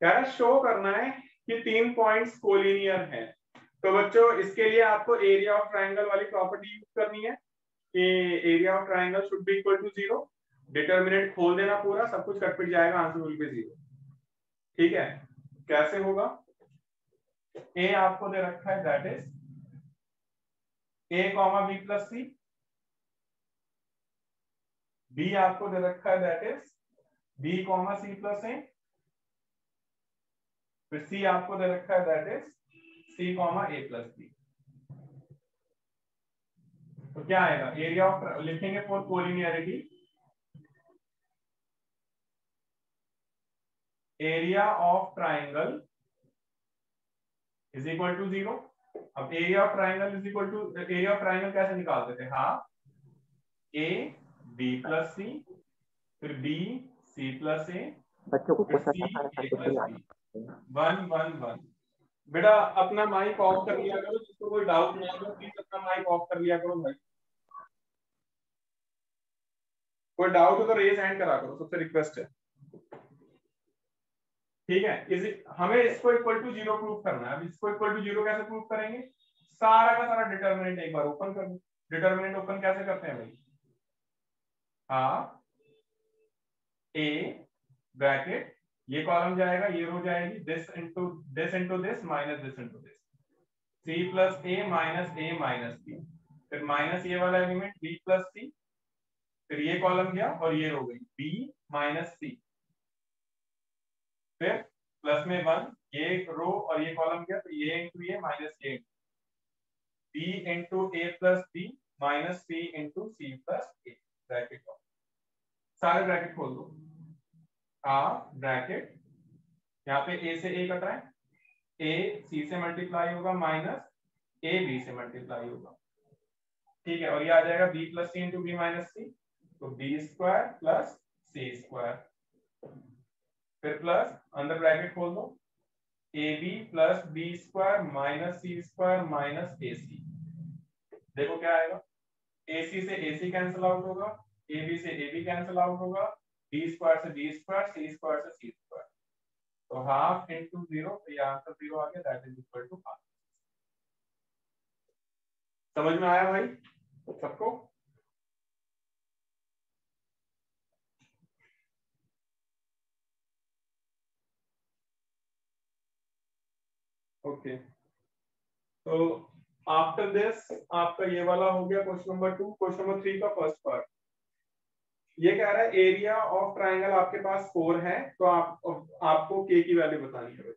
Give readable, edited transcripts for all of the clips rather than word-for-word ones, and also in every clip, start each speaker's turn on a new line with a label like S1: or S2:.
S1: कह रहा शो करना है कि 3 पॉइंट्स कोलिनियर हैं। तो बच्चों इसके लिए आपको एरिया ऑफ ट्राइंगल वाली प्रॉपर्टी यूज करनी है कि area of triangle should be equal to 0। Determinant खोल देना पूरा, सब कुछ कट पिट जाएगा, आंसर विल बी 0। ठीक है, कैसे होगा? ए आपको दे रखा है that is a comma B plus C. B आपको दे रखा है that is b comma C plus A. फिर सी आपको दे रखा है that is c comma A plus B. तो क्या आएगा? एरिया ऑफ, लिखेंगे for collinearity, area of triangle is equal to 0। अब area of triangle is equal to, area of triangle कैसे निकालते थे? हाँ, ए बी प्लस सी, फिर बी सी प्लस ए,
S2: बच्चों को
S1: फिर सी ए प्लस बी। 1 1 1। बेटा अपना माइक ऑफ कर लिया करो, जिसको कोई डाउट ना हो प्लीज अपना माइक ऑफ कर लिया करो भाई। कोई डाउट हो तो रेज हैंड करा करो, सबसे रिक्वेस्ट है। ठीक है, हमें इसको इक्वल टू 0 प्रूव करना है। अब इसको इक्वल टू 0 कैसे प्रूव करेंगे? सारा का सारा डिटर्मिनेंट एक बार ओपन कर दो। डिटर्मिनेंट ओपन कैसे करते हैं भाई? हाँ, ए ब्रैकेट, ये कॉलम जाएगा, ये रो जाएगी, this into this minus this into this, C plus A minus B, फिर माइनस ये वाला एलिमेंट बी प्लस सी, फिर ये कॉलम गया और ये रो गई बी माइनस सी, फिर प्लस में 1, ये रो और ये कॉलम गया तो ये इंटू ये माइनस ये, बी इंटू ए प्लस बी माइनस सी इंटू सी प्लस ए। ब्रैकेट सारे ब्रैकेट खोल दो। हाँ ब्रैकेट, यहाँ पे ए से ए कट रहा है, ए सी से मल्टीप्लाई होगा माइनस ए बी से मल्टीप्लाई होगा। ठीक है, और ये आ जाएगा B plus C into B minus C, तो B square plus C square, फिर प्लस अंदर ब्रैकेट खोल दो, A B plus B square minus C square minus A C. देखो क्या आएगा? ए सी से ए सी कैंसिल आउट होगा, ए बी से ए बी कैंसिल आउट होगा, बी स्क्वायर से बी स्क्वायर, सी स्क्वायर से सी स्क्वायर, तो हाफ इंटू 0, तो ये आंसर 0 आ गया, that is equal to half. समझ में आया भाई सबको? ओके, तो आफ्टर दिस आपका ये वाला हो गया क्वेश्चन नंबर 2। क्वेश्चन नंबर 3 का फर्स्ट पार्ट ये कह रहा है एरिया ऑफ ट्राइंगल आपके पास 4 है, तो आपको के की वैल्यू बतानी है।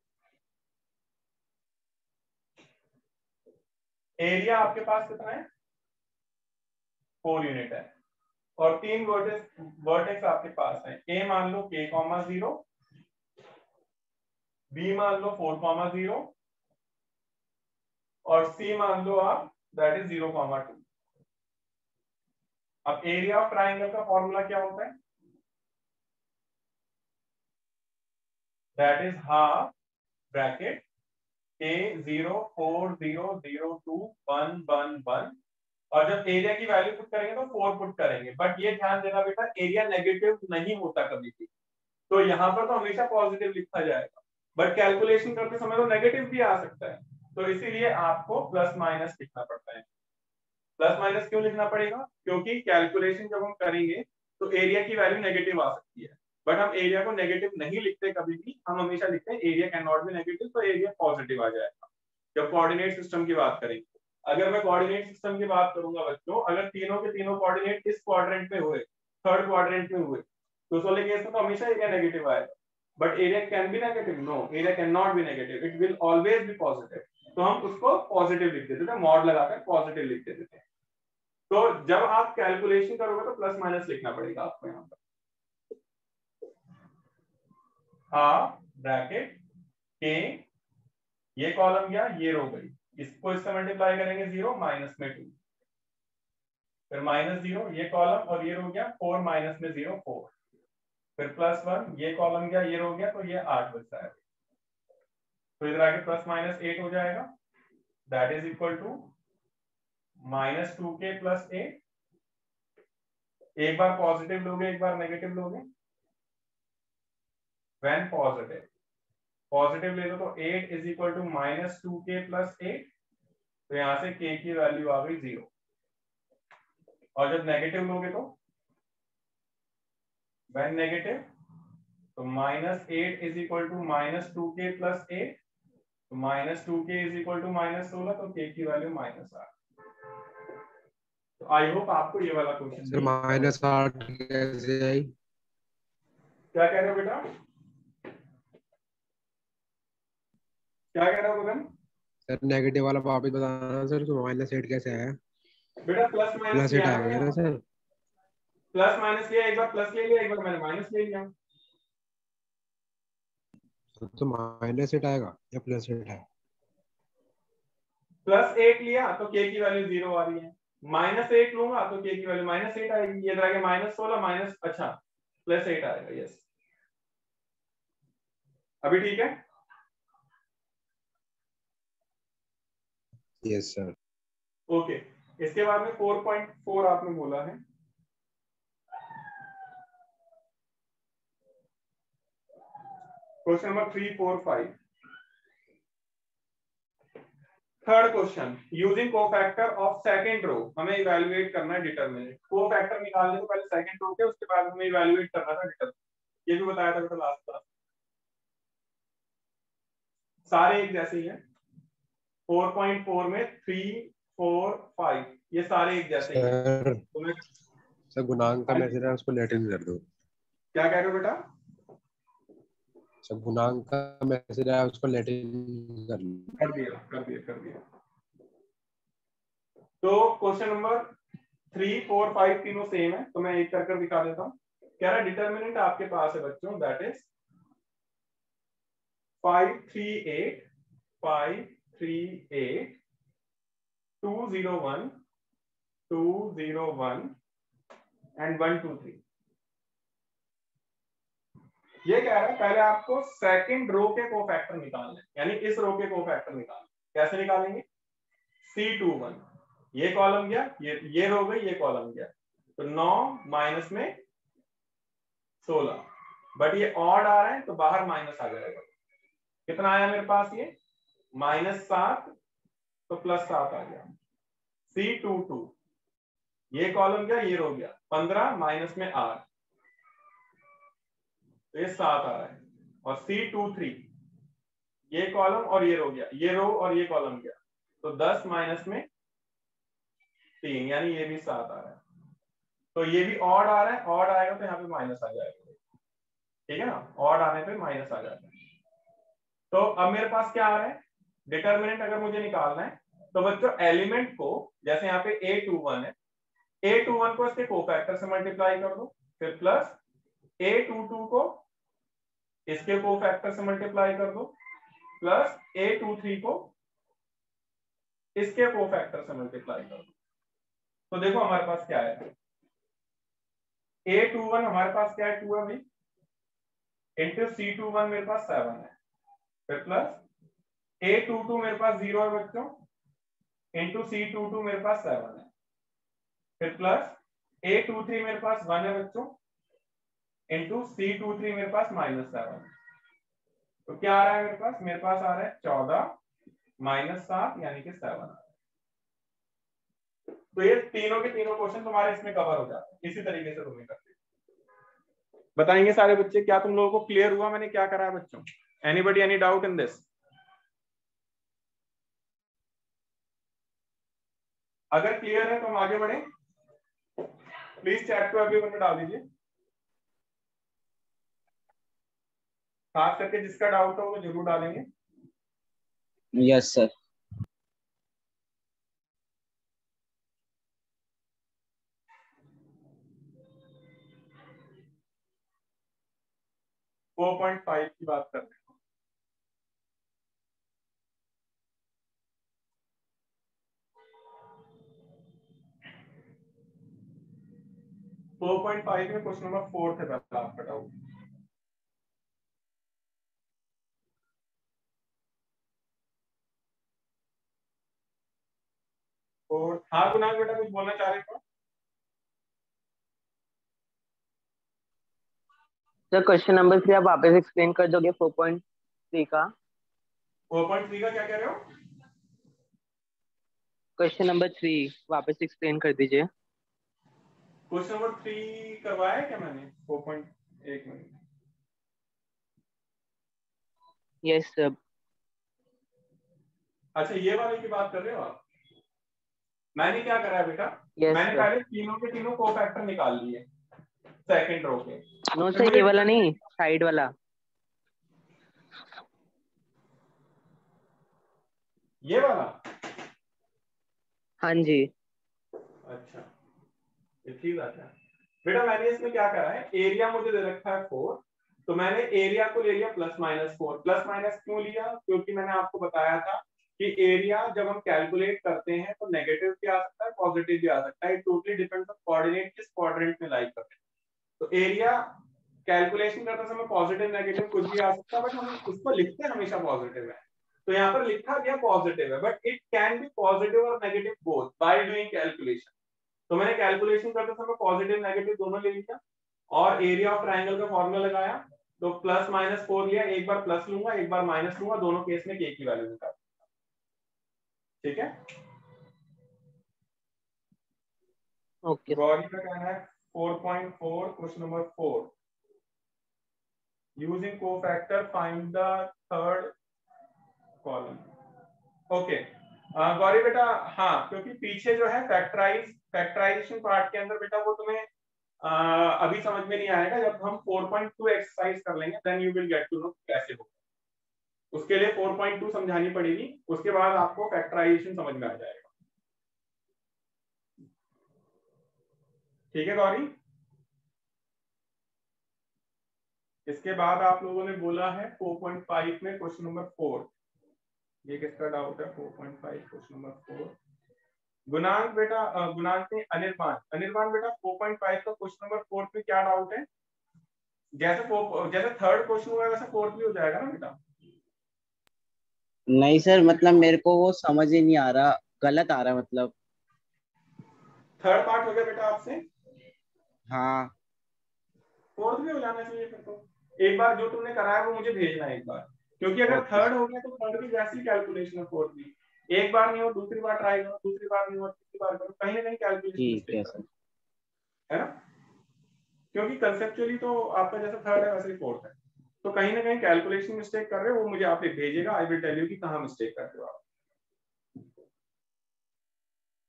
S1: एरिया आपके पास कितना है? 4 यूनिट है और 3 वर्टेक्स आपके पास है। ए मान लो k, 0, बी मान लो 4, 0 और सी मान लो आप दैट इज 0, 2। अब एरिया ऑफ ट्राइंगल का फॉर्मूला क्या होता है? That is half bracket a 0 4 0 0 2 1 1 1, और जब एरिया की वैल्यू पुट करेंगे तो 4 पुट करेंगे। बट ये ध्यान देना बेटा, एरिया नेगेटिव नहीं होता कभी भी, तो यहाँ पर तो हमेशा पॉजिटिव लिखा जाएगा, बट कैलकुलेशन करते समय तो नेगेटिव भी आ सकता है, तो इसीलिए आपको प्लस माइनस लिखना पड़ता है। प्लस माइनस क्यों लिखना पड़ेगा? क्योंकि कैलकुलेशन जब हम करेंगे तो एरिया की वैल्यू नेगेटिव आ सकती है, बट हम एरिया को नेगेटिव नहीं लिखते कभी भी, हम हमेशा लिखते हैं area can not be negative, तो एरिया पॉजिटिव आ जाएगा जब कोऑर्डिनेट सिस्टम की बात करेंगे। अगर मैं कोऑर्डिनेट सिस्टम की बात करूंगा बच्चों, अगर तीनों के तीनों कोऑर्डिनेट इस क्वाड्रेंट में हुए, थर्ड क्वाड्रेंट में हुए, तो उस वाले केस में तो हमेशा एरिया नेगेटिव आएगा। But area can be negative? No, area can not be negative, it will always be positive, तो हम उसको पॉजिटिव लिख देते थे, मॉड लगाकर पॉजिटिव लिख देते थे। तो जब आप कैलकुलेशन करोगे तो प्लस माइनस लिखना पड़ेगा आपको यहाँ पर। हाफ ब्रैकेट के, ये कॉलम गया, ये रो गई, इसको इससे मल्टीप्लाई करेंगे 0 माइनस में 2, फिर माइनस 0, ये कॉलम और ये रो गया 4 माइनस में 0 4, फिर प्लस 1, ये कॉलम गया, ये रो गया, तो ये 8 बचता है, तो इधर आके प्लस माइनस 8 हो जाएगा, that is equal to minus 2k plus 8। एक बार पॉजिटिव लोगे, एक बार नेगेटिव लोगे, व्हेन पॉजिटिव पॉजिटिव ले लो तो 8 is equal to minus 2k plus 8, तो यहां से k की वैल्यू आ गई 0। और जब नेगेटिव लोगे तो व्हेन नेगेटिव, तो minus 8 is equal to minus 2k plus 8, तो minus 2k is equal to minus 16, तो k की वैल्यू माइनस 8। तो आई होप आपको ये वाला क्वेश्चन
S2: सर माइनस 8 कैसे आई?
S1: क्या कह रहे हो बेटा, क्या कह रहे हो गगन?
S2: सर नेगेटिव वाला वापस बताना सर, तो माइनस 8 कैसे आया?
S1: बेटा प्लस माइनस
S2: प्लस 8
S1: किया
S2: आ
S1: ना
S2: गया
S1: मैंने,
S2: ना सर?
S1: प्लस माइनस किया, एक बार प्लस ले लिया, एक बार मैंने माइनस ले लिया।
S2: तो माइनस 8 आएगा या प्लस 8 है?
S1: प्लस 8 लिया तो k की वैल्यू 0 आ रही है, माइनस 8 लूंगा तो k की वैल्यू माइनस 8 आएगी। ये रह माइनस 16 माइनस, अच्छा प्लस 8 आएगा। यस, अभी ठीक है।
S2: Yes sir.
S1: ओके, इसके बाद में 4.4 आपने बोला है, question number 3, 4, 5। Third question, using cofactor of second row, हमें इवैल्यूएट करना है डिटरमिनेंट। कोफैक्टर निकालने से पहले सेकंड रो के, उसके बाद हमें इवैल्यूएट करना था डिटरमिनेंट। ये भी बताया था बेटा लास्ट क्लास। सारे एक जैसे ही हैं, 4.4 में 3, 4, 5 ये सारे एक जैसे ही हैं।
S2: सर
S1: तो मैं
S2: सर गुणांक का मैसेज है, उसको लेटिन कर दो।
S1: क्या कह रहे हो बेटा?
S2: सर गुणांक का मैसेज है, उसको लेटिन कर लो।
S1: कर दिया, कर दिया, कर दिया। तो क्वेश्चन नंबर 3, 4, 5 तीनों सेम है, तो मैं एक कर दिखा देता हूँ। कह रहा डिटरमिनेंट आपके पास है बच्चों, दैट इज 5, 3, 8, 5, 3, 8, 2, 0, 1, 2, 0, 1 एंड 1, 2, 3। ये कह रहा है पहले आपको सेकंड रो के कोफैक्टर निकालने, यानी इस रो के कोफैक्टर निकालने। कैसे निकालेंगे? C21, ये कॉलम गया, ये रो गई, ये कॉलम गया, तो 9 माइनस में 16, बट ये ऑड आ रहा है तो बाहर माइनस आ जाएगा। कितना आया मेरे पास? ये -7, तो +7 आ गया। C22, ये कॉलम गया, ये रो गया, 15 माइनस में 8, तो ये 7 आ रहा है। और C23, ये कॉलम और ये रो गया, ये रो और ये कॉलम गया, तो 10 माइनस में 3, यानी ये भी 7 आ रहा है। तो ये भी ऑड आ रहा है, ऑड आएगा तो यहाँ पे माइनस आ जाएगा, ठीक है ना, ऑड आने पे माइनस आ जाता है। तो अब मेरे पास क्या आ रहा है? डिटरमिनेंट अगर मुझे निकालना है, तो बच्चों एलिमेंट को, जैसे यहाँ पे A21 है, A21 को इसके कोफैक्टर से मल्टीप्लाई कर दो, फिर प्लस A22 को इसके कोफैक्टर से मल्टीप्लाई कर दो, प्लस A23 को इसके कोफैक्टर से मल्टीप्लाई कर दो। तो देखो हमारे पास क्या है, A21 हमारे पास क्या है, 2 है भाई, इंटू C21 मेरे पास 7 है, फिर प्लस A22 मेरे पास 0 है बच्चों, इंटू C22 मेरे पास 7 है, फिर प्लस A23 मेरे पास 1 है बच्चों, इंटू C23 मेरे पास -7 है। तो क्या आ रहा है मेरे पास? मेरे पास आ रहा है 14 -7 यानी कि 7 आ रहा है। तो ये तीनों के तीनों क्वेश्चन तुम्हारे इसमें कवर हो जाते हैं। इसी तरीके से तुम्हें करते बताएंगे सारे बच्चे। क्या तुम लोगों को क्लियर हुआ मैंने क्या करा है बच्चों? Anybody any doubt in this? अगर क्लियर है तो हम आगे बढ़े। प्लीज चैट पे एवरीवन में डाल दीजिए, खास करके जिसका डाउट हो वो जरूर डालेंगे।
S3: Yes sir.
S1: फोर 4.5 की बात कर रहे हैं। 4.5 में क्वेश्चन नंबर 4 थे पहला आपका डाउट। और हाँ कुणाल बेटा कुछ बोलना चाह रहे हो?
S3: सर क्वेश्चन नंबर 3 आप वापस एक्सप्लेन कर दोगे 4 पॉइंट
S4: 4.3 का
S1: 4.3 का क्या कह रहे हो?
S4: क्वेश्चन नंबर 3 वापस एक्सप्लेन कर दीजिए।
S1: क्वेश्चन नंबर 3 करवाया है क्या मैंने? 4.1 मिनट।
S4: Yes sir.
S1: अच्छा ये वाले की बात कर रहे हो आप? मैंने क्या करा है बेटा,
S4: यस
S1: मैंने
S4: सर।
S1: पहले तीनों के तीनों कोफैक्टर निकाल लिए सेकंड रो के।
S4: नो
S1: फिर
S4: सर,
S1: मुझे
S4: ये वाला नहीं, साइड वाला।
S1: ये वाला।
S4: हाँ जी।
S1: अच्छा ये ठीक बात है बेटा। मैंने इसमें क्या करा है, एरिया मुझे दे रखा है 4, तो मैंने एरिया को ले लिया +-4। प्लस माइनस क्यों लिया? क्योंकि मैंने आपको बताया था कि एरिया जब हम कैलकुलेट करते हैं तो नेगेटिव भी आ सकता है, पॉजिटिव भी आ सकता है। It totally depends on coordinate, किस क्वाड्रेंट में लाई करते हैं। तो एरिया कैलकुलेशन करते समय पॉजिटिव नेगेटिव कुछ भी आ सकता है, बट हम उसको लिखते हमेशा पॉजिटिव है। तो यहाँ पर लिखा गया पॉजिटिव है, but it can be positive और negative both by doing calculation. तो मैंने कैलकुलेशन करते समय पॉजिटिव नेगेटिव दोनों ले लिया और एरिया ऑफ ट्रायंगल का फॉर्मूला लगाया। तो +-4 लिया, एक बार प्लस लूंगा एक बार माइनस लूंगा, दोनों केस में k की वैल्यू निकाल। ठीक है।
S4: ओके।
S1: गौरी का कहना है 4.4 question number 4 using cofactor find the third column. Okay Gauri बेटा, हाँ क्योंकि पीछे जो है फैक्टराइजेशन पार्ट के अंदर बेटा वो तुम्हें अभी समझ में नहीं आएगा। जब हम 4.2 एक्सरसाइज कर लेंगे then you will get to know कैसे होगा। उसके लिए 4.2 समझानी पड़ेगी, उसके बाद आपको फैक्टराइजेशन समझ में आ जाएगा। ठीक है गौरी। इसके बाद आप लोगों ने बोला है 4.5 में क्वेश्चन नंबर 4, ये किसका डाउट है? 4.5 क्वेश्चन नंबर 4 गुणांक बेटा, गुणांक में अनिर्बाण बेटा 4.5 का क्वेश्चन नंबर 4 में क्या डाउट है? जैसे थर्ड क्वेश्चन हुआ है वैसे फोर्थ भी हो जाएगा ना बेटा?
S3: नहीं सर, मतलब मेरे को वो समझ ही नहीं आ रहा, गलत आ रहा मतलब।
S1: थर्ड पार्ट हो गया बेटा आपसे?
S3: हाँ।
S1: फोर्थ भी हो जाना चाहिए फिर तो। एक बार जो तुमने कराया वो मुझे भेजना है एक बार, क्योंकि अगर
S3: ओके
S1: थर्ड हो गया तो थर्ड की जैसी कैलकुलेशन है फोर्थ भी। एक बार नहीं हो दूसरी बार ट्राई करो, दूसरी बार नहीं हो तीसरी बार करो, कहीं ना कहीं कैलकुलेशन
S3: ठीक है
S1: मिस्टेक
S3: सर।
S1: करो, है ना? क्योंकि कंसेप्चुअली तो आपका जैसा थर्ड है वैसे ही फोर्थ है, तो कहीं ना कहीं कैलकुलेशन मिस्टेक कर रहे हो, वो मुझे आप एक भेजिएगा। आई विल टेल यू कि कहाँ मिस्टेक कर रहे हो आप।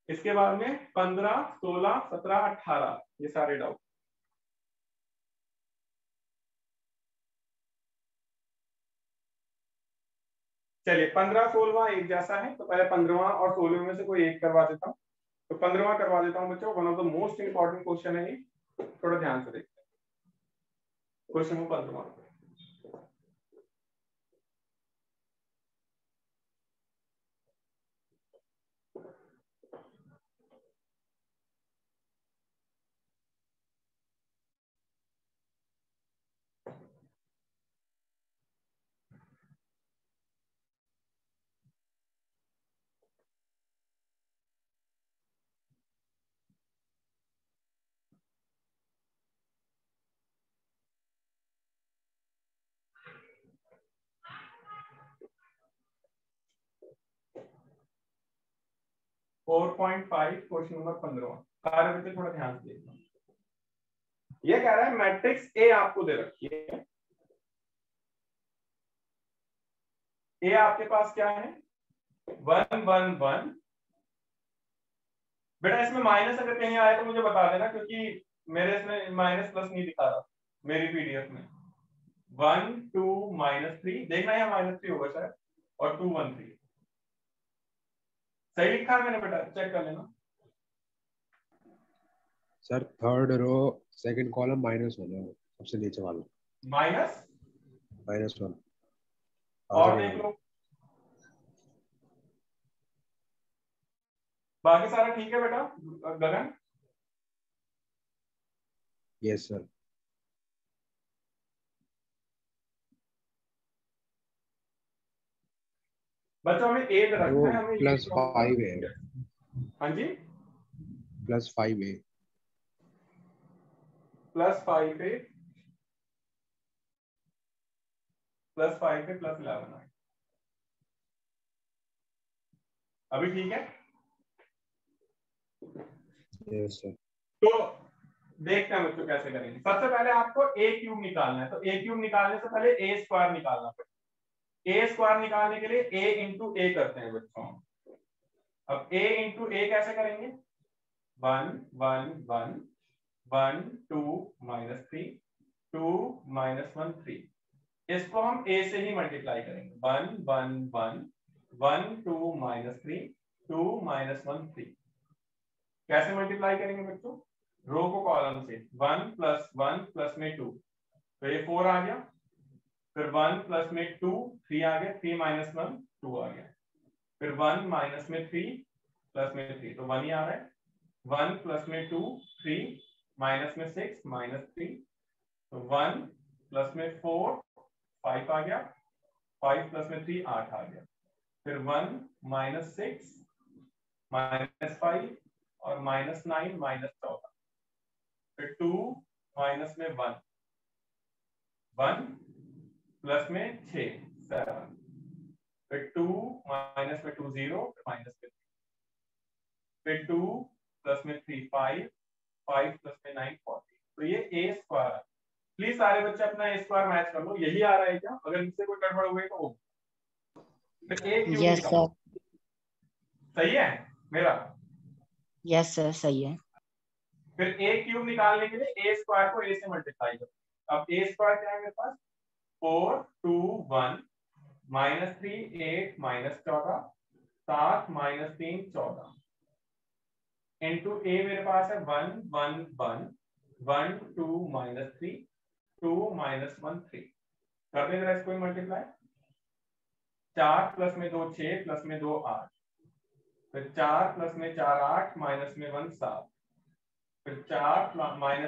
S1: इसके बाद में 15, 16, 17, 18 ये सारे डाउट। चलिए 15, 16 एक जैसा है, तो पहले 15वां और 16वें में से कोई एक करवा देता हूँ। तो 15वां करवा देता हूँ बच्चों, one of the most important question है ये, थोड़ा ध्यान से देखते हैं। क्वेश्चन नंबर 15 4.5 क्वेश्चन नंबर 15 कार्य बच्चे थोड़ा ध्यान से देखना। ये कह रहा है मैट्रिक्स ए आपको दे रखी है। ए आपके पास क्या है? 1 1 1। बेटा इसमें माइनस अगर कहीं आया तो मुझे बता देना, क्योंकि मेरे इसमें माइनस प्लस नहीं दिखा रहा मेरी पीडीएफ में। 1 2 -3 देखना, यहाँ -3 होगा शायद, और 2 1 3 सही लिखा है मैंने बेटा, चेक कर लेना।
S2: Sir third row second column -1 है, सबसे नीचे वाला
S1: -1
S2: -1
S1: और देख लो बाकी सारा ठीक है बेटा गगन?
S2: Yes sir.
S1: बच्चों हमें ए
S2: वो
S1: रखना है, हमें ये
S2: +5 है।
S1: हाँ जी
S2: +5 है।
S1: +5 है। +5 पे +11 आए। अभी ठीक है?
S2: Yes sir.
S1: तो देखते हैं बच्चों कैसे करेंगे। सबसे पहले आपको a क्यूब निकालना है, तो a क्यूब निकालने से पहले a स्क्वायर निकालना पड़ेगा। a स्क्वायर निकालने के लिए a इंटू a करते हैं बच्चों। अब a इंटू a कैसे करेंगे? 1 1 1 1 2 -3 2 -1 3। इसको हम a से ही मल्टीप्लाई करेंगे। 1 1 1 1 2 -3 2 -1 3। कैसे मल्टीप्लाई करेंगे बच्चों? रो को कॉलम से 1 + 1 + में 2, तो ये 4 आ गया। फिर 1 + में 2 3 आ गया, 3 - 1 2 आ गया। फिर 1 - में 3 + में 3, तो 1 ही आ रहा है। 1 + में 2 3 - में 6 -3, तो 1 + में 4 5 आ गया। 5 + में 3 8 आ गया। फिर 1 - 6 -5 और -9 -14। फिर 2 - में 1 1 + में 6 7। फिर 2 - में 2 0 -में 3। फिर 2 + में 3 5 5 + में 9 40। तो ये a स्क्वायर है। प्लीज सारे बच्चे अपना a स्क्वायर मैच कर लो। यही आ रहा है क्या? अगर इससे कोई गड़बड़ हुई तो वो फिर a क्यूब
S5: यस
S1: निकालो।
S5: सर।
S1: सही है मेरा?
S5: यस सर सही है।
S1: फिर a क्यूब निकालने के लिए a स्क्वायर को a से मल्टीप्लाई करो। अब a स्क्वायर क्या है मेरे पास? 4 2 1 -3 8 -14 7 -3 14 इंटू a मेरे पास है 1 1 1 1 2 -3 2 -1 3। कर दे जरा इसको मल्टीप्लाई। 4 + में 2 6 + में 2 8। फिर 4 + में 4 8 -में 1 7। फिर 4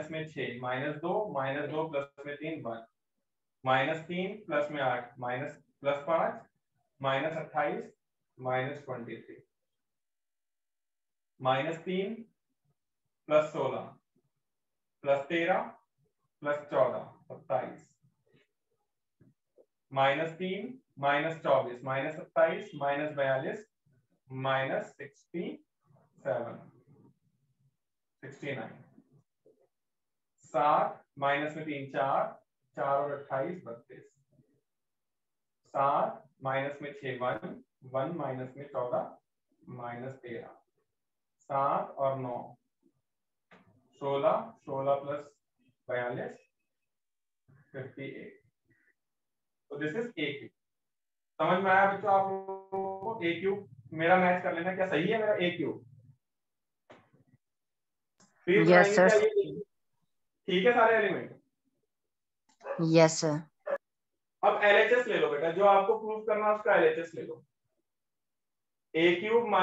S1: - में 6 -2 -2 + में 3 1 -3 + में 8 +5 -28 -23 -3 + 16 + 13 + 14 27 -3 -24 -27 -42 -67 69 7 -में 3 4 4 और 28 32 7 -में 6 1 1 -में 14 -13 7 और 9 16 16 + 42 58। तो दिस इज a क्यूब। समझ में आया बच्चों आप लोगों को? a क्यूब मेरा मैच कर लेना। क्या सही है मेरा a क्यूब? प्लीज
S5: यस
S1: बताएंगे क्या
S5: सर।
S1: ये ठीक है सारे एलिमेंट?
S5: Yes sir.
S1: अब LHS ले लो बेटा, जो आपको प्रूव करना है उसका LHS ले लो। a cube -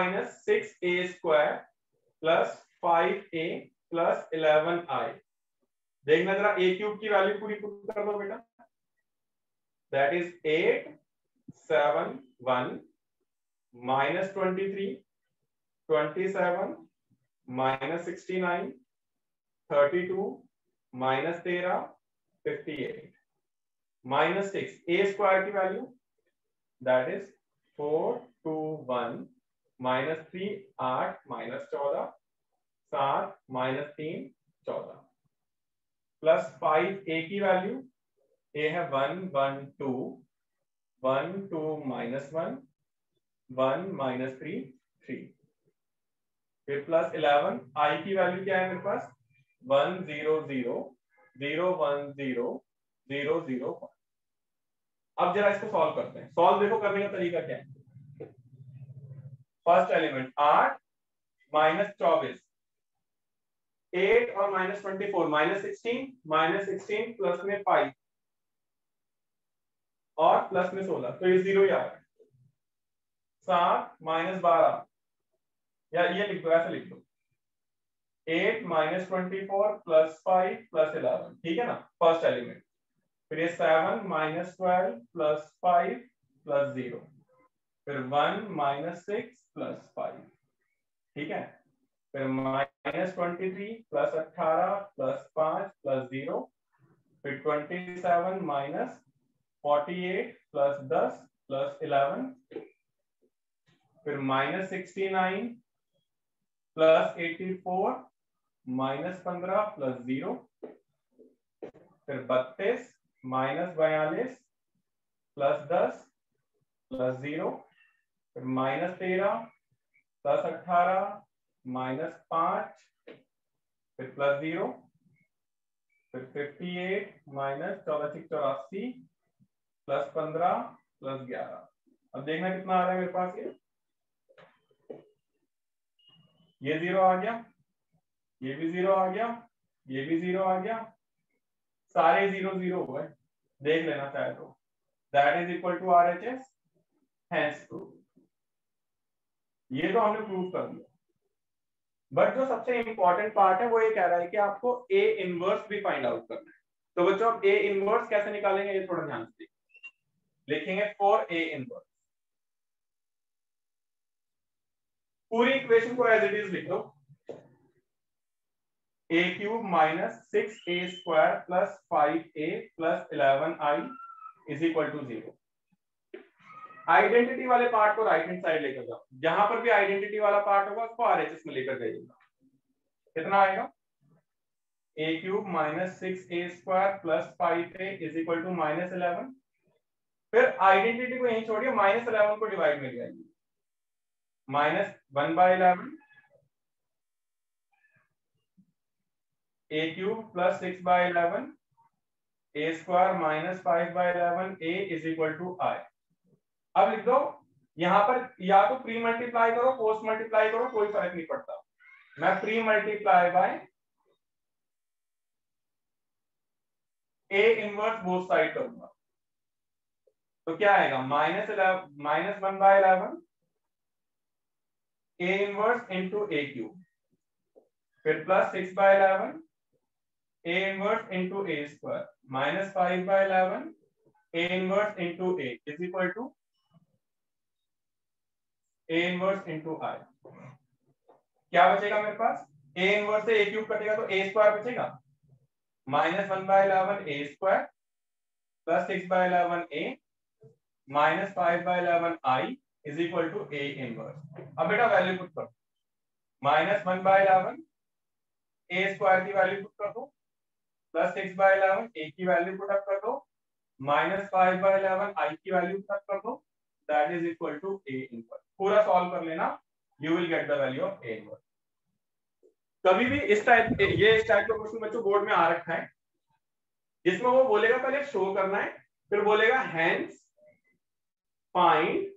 S1: 6a square + 5a + 11i। देखना जरा a क्यूब की वैल्यू पूरी पुट कर दो बेटा। दैट इज 8 7 1 -23 27 -69 32 -13 58 -6 a स्क्वायर की वैल्यू दैट इज 4 2 1 -3 8 -14 7 -3 14 +5 a की वैल्यू a है 1 1 2 1 2 -1 1 -3 3। फिर +11 i की वैल्यू क्या है मेरे पास? 1 0 0 0 1 0 0 0 1। अब जरा इसको सॉल्व करते हैं। सॉल्व देखो करने का तरीका क्या है। फर्स्ट एलिमेंट 8 -24 8 और -24 -16 प्लस में 5 और प्लस में 16, तो ये 0 ही आ रहा है। 7 -12 या ये लिख दो, ऐसे लिख दो 8 -24 +5 +11, ठीक है ना फर्स्ट एलिमेंट। फिर ये 7 -12 +5 +0, फिर 1 -6 +5, ठीक है। फिर -23 +18 +5 +0, फिर 27 -5 48 प्लस 10 प्लस 11, फिर -69 प्लस 84 -15 प्लस 0, फिर 32 -42 प्लस 10 प्लस 0, फिर -13 प्लस 18 -5, फिर प्लस 0, फिर 58 -84 प्लस 15 प्लस 11। अब देखना कितना आ रहा है मेरे पास, ये 0 आ गया, ये भी 0 आ गया, ये भी 0 आ गया, सारे 0 0 हो गए। देख लेना चाहे तो। That is equal to RHS, hence proved. ये तो हमने प्रूव कर दिया, बट जो सबसे इंपॉर्टेंट पार्ट है वो ये कह रहा है कि आपको A इनवर्स भी फाइंड आउट करना है। तो बच्चों अब A इनवर्स कैसे निकालेंगे ये थोड़ा ध्यान से लिखेंगे। फॉर A इनवर्स पूरी इक्वेशन को एज इट इज लिख दो। A³ minus 6A square plus 5A plus 11I is equal to 0। Identity वाले पार्ट को राइट हैंड साइड लेकर जाओ, जहां पर भी आइडेंटिटी वाला पार्ट होगा उसको RHS में लेकर जाइएगा। कितना आएगा? A³ minus 6A square plus 5A is equal to -11। फिर आइडेंटिटी को यहीं छोड़िए, -11 को डिवाइड में ले आइए, -1/11 A³ plus 6/11 A square minus 5/11 A is equal to I। अब लिख दो, यहां पर या तो प्री मल्टीप्लाई करो पोस्ट मल्टीप्लाई करो, कोई फर्क नहीं पड़ता। मैं pre multiply by A inverse both side करूंगा, तो क्या आएगा? -1/11 A इनवर्स इंटू A³, फिर plus 6/11 A inverse into A square minus 5/11 A inverse into A is equal to A inverse into I। क्या बचेगा मेरे पास? A इनवर्स से A³ कटेगा तो A स्क्वायर बचेगा, -1/11 A square plus 6/11 A minus 5/11 I is equal to A inverse. अब बेटा value put करो, -1/11 A स्क्वायर की वैल्यू पुट कर दो, प्लस 6/11 A की वैल्यू पुट अप कर दो, माइनस 5/11 I की वैल्यू पुट अप कर दो, that is equal to A inverse. पूरा सॉल्व कर लेना, you will get the value of A inverse. कभी भी इस टाइप का क्वेश्चन बच्चों बोर्ड में आ रखा है, जिसमें वो बोलेगा पहले शो करना है, फिर बोलेगा हैंस फाइंड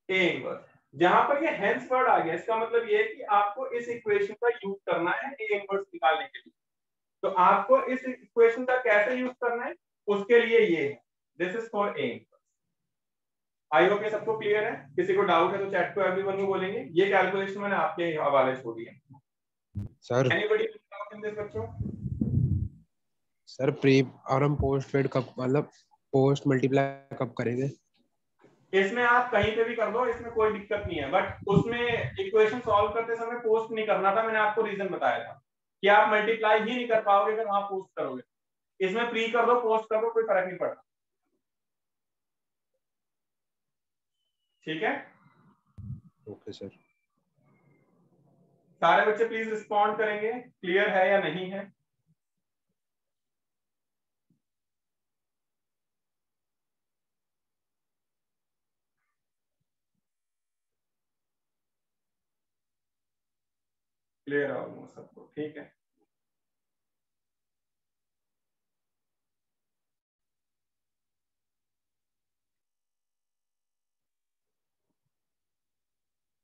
S1: A इनवर्स। जहां पर ये हैंस वर्ड आ गया, इसका मतलब ये है कि आपको इस इक्वेशन का यूज करना है A इनवर्स निकालने के लिए। तो आपको इस इक्वेशन का कैसे यूज करना है उसके लिए ये है, this is for A inverse. I hope ये सबको क्लियर है। किसी को डाउट है तो चैट को एवरीवन में बोलेंगे। ये कैलकुलेशन मैंने आपके हवाले छोड़ दी है।
S2: Sir
S1: anybody doubt in this बच्चों?
S2: सर प्री और हम पोस्ट फेड कब, मतलब पोस्ट मल्टीप्लाई कब करेंगे?
S1: इसमें आप कहीं पे भी कर दो, इसमें कोई दिक्कत नहीं है, बट उसमें इक्वेशन सॉल्व करते समय पोस्ट नहीं करना था। मैंने आपको रीजन बताया था कि आप मल्टीप्लाई ही नहीं कर पाओगे अगर आप पोस्ट करोगे। इसमें प्री कर दो पोस्ट कर दो, कोई फर्क नहीं पड़ता। ठीक है,
S2: ओके सर।
S1: सारे बच्चे प्लीज रिस्पॉन्ड करेंगे, क्लियर है या नहीं है? क्लियर है ऑलमोस्ट सबको? ठीक है,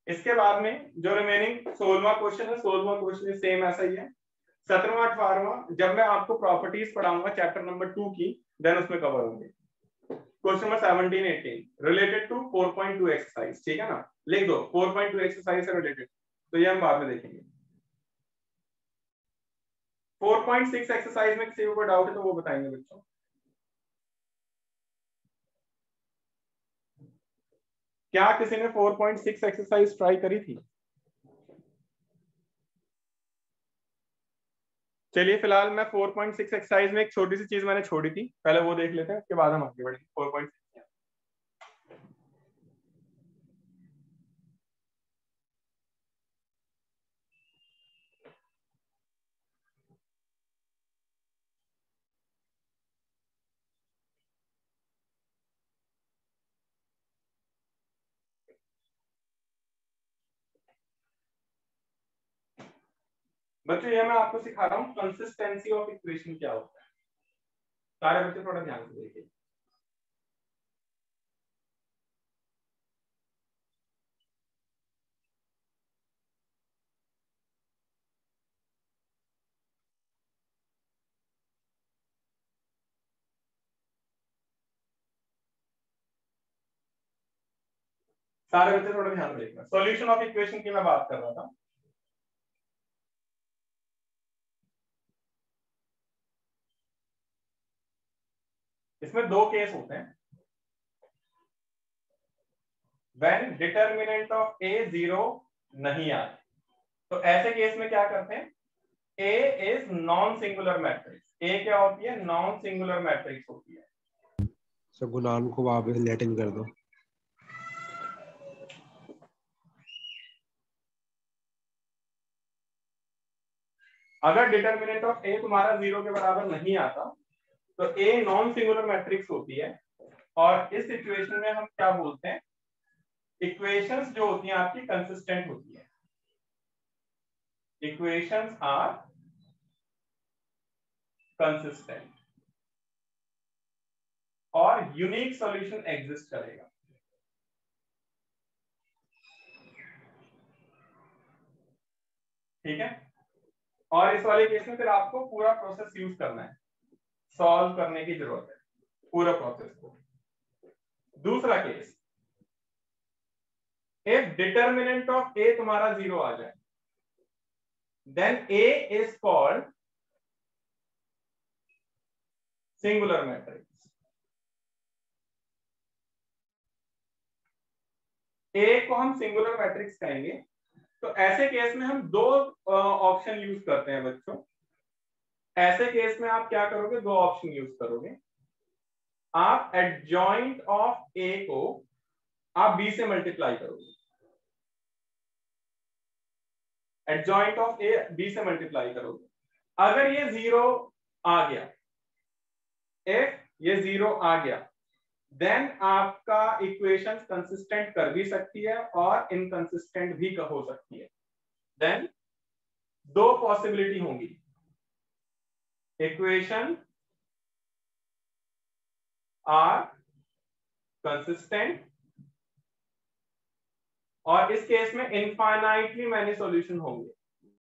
S1: इसके बाद में जो रिमेनिंग 16वां क्वेश्चन है, 16वां क्वेश्चन सेम ऐसा ही है। 17वां 18वां जब मैं आपको प्रॉपर्टीज पढ़ाऊंगा चैप्टर नंबर 2 की, देन उसमें कवर होंगे। Question number 17 18 related to 4.2 exercise, ठीक है ना? लिख दो 4.2 एक्सरसाइज से रिलेटेड, तो ये हम बाद में देखेंगे। 4.6 एक्सरसाइज में किसी को कोई डाउट है तो वो बताएंगे बच्चों। क्या किसी ने 4.6 एक्सरसाइज ट्राई करी थी? चलिए फिलहाल मैं 4.6 एक्सरसाइज में एक छोटी सी चीज मैंने छोड़ी थी, पहले वो देख लेते हैं, उसके बाद हम आगे बढ़ेंगे। 4.6 बच्चों, ये मैं आपको सिखा रहा हूँ कंसिस्टेंसी ऑफ इक्वेशन क्या होता है। सारे बच्चे थोड़ा ध्यान से देखिए। सारे बच्चे थोड़ा ध्यान देखना। सॉल्यूशन ऑफ इक्वेशन की मैं बात कर रहा था। इसमें दो केस होते हैं। व्हेन डिटर्मिनेंट ऑफ ए 0 नहीं आए, तो ऐसे केस में क्या करते हैं, ए इज नॉन सिंगुलर मैट्रिक्स। ए क्या होती है, नॉन सिंगुलर मैट्रिक्स होती है।
S2: सर गुणांक को वापस लेटिन कर दो।
S1: अगर डिटर्मिनेंट ऑफ ए तुम्हारा 0 के बराबर नहीं आता तो ए नॉन सिंगुलर मैट्रिक्स होती है। और इस सिचुएशन में हम क्या बोलते हैं, इक्वेशंस जो होती हैं आपकी कंसिस्टेंट होती है। इक्वेशंस आर कंसिस्टेंट और यूनिक सॉल्यूशन एग्जिस्ट करेगा। ठीक है, और इस वाले केस में फिर आपको पूरा प्रोसेस यूज करना है, सॉल्व करने की जरूरत है पूरा प्रोसेस को। दूसरा case, if determinant of A तुम्हारा 0 आ जाए, then A is called singular matrix. A को हम सिंगुलर मैट्रिक्स कहेंगे। तो ऐसे केस में हम दो ऑप्शन यूज करते हैं बच्चों। ऐसे केस में आप क्या करोगे, दो ऑप्शन यूज करोगे। आप एडजॉइंट ऑफ ए को आप बी से मल्टीप्लाई करोगे। एडजॉइंट ऑफ ए बी से मल्टीप्लाई करोगे। अगर ये 0 आ गया, इफ ये 0 आ गया, देन आपका इक्वेशन कंसिस्टेंट कर भी सकती है और इनकंसिस्टेंट भी हो सकती है। देन दो पॉसिबिलिटी होंगी, इक्वेशन आर कंसिस्टेंट और इस केस में इनफाइनाइटली मैनी सॉल्यूशन होंगे।